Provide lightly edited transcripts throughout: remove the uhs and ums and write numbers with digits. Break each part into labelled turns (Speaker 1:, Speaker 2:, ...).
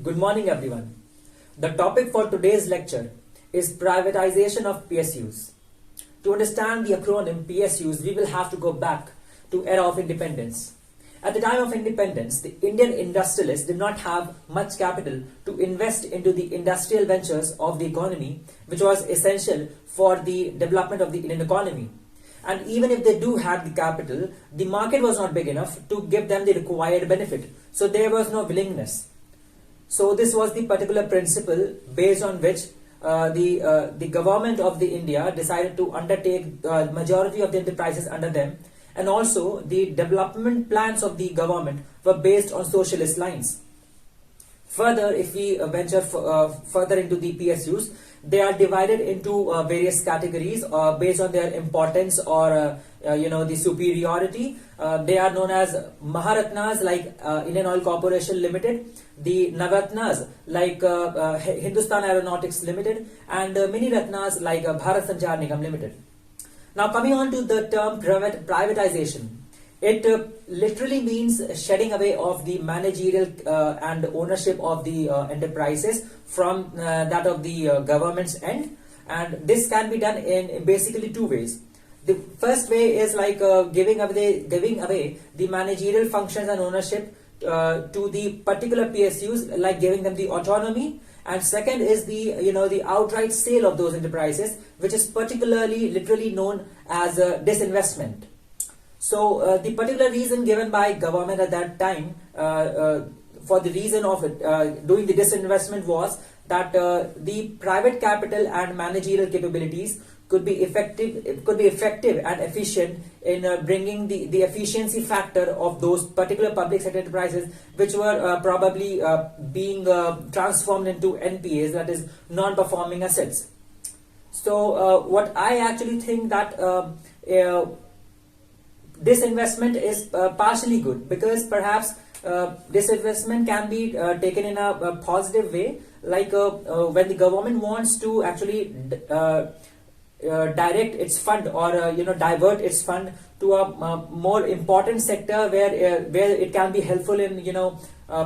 Speaker 1: Good morning, everyone. The topic for today's lecture is privatization of PSUs. To understand the acronym PSUs, we will have to go back to era of independence. At the time of independence, the Indian industrialists did not have much capital to invest into the industrial ventures of the economy, which was essential for the development of the Indian economy. And even if they do have the capital, the market was not big enough to give them the required benefit. So there was no willingness. So this was the particular principle based on which the government of the India decided to undertake the majority of the enterprises under them, and also the development plans of the government were based on socialist lines. Further, if we venture further into the PSUs, they are divided into various categories based on their importance or the superiority. They are known as Maharatnas like Indian Oil Corporation Limited, the Navratnas like Hindustan Aeronautics Limited, and Mini Ratnas like Bharat Sanchar Nigam Limited. Now coming on to the term privatization. It literally means shedding away of the managerial and ownership of the enterprises from that of the government's end, and this can be done in basically two ways. The first way is like giving away the managerial functions and ownership to the particular PSUs, like giving them the autonomy. And second is the outright sale of those enterprises, which is particularly literally known as disinvestment. So the particular reason given by government at that time for the reason of doing the disinvestment was that the private capital and managerial capabilities could be effective and efficient in bringing the efficiency factor of those particular public sector enterprises, which were probably being transformed into NPAs, that is non-performing assets. So what I actually think that disinvestment is partially good, because perhaps disinvestment can be taken in a positive way, like when the government wants to actually direct its fund or divert its fund to a more important sector where it can be helpful in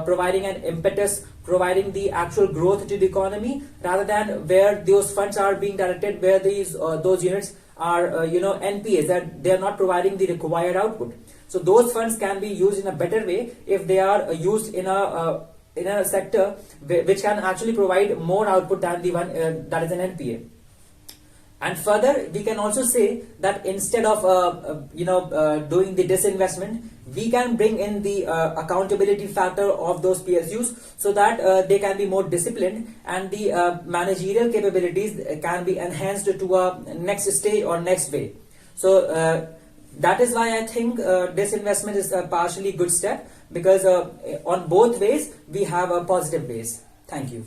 Speaker 1: providing an impetus, providing the actual growth to the economy, rather than where those funds are being directed where those units are NPAs, that they are not providing the required output. So those funds can be used in a better way if they are used in a sector which can actually provide more output than the one that is an NPA. And further, we can also say that instead of doing the disinvestment, we can bring in the accountability factor of those PSUs, so that they can be more disciplined and the managerial capabilities can be enhanced to a next stage or next way. So that is why I think disinvestment is a partially good step, because on both ways we have a positive base. Thank you.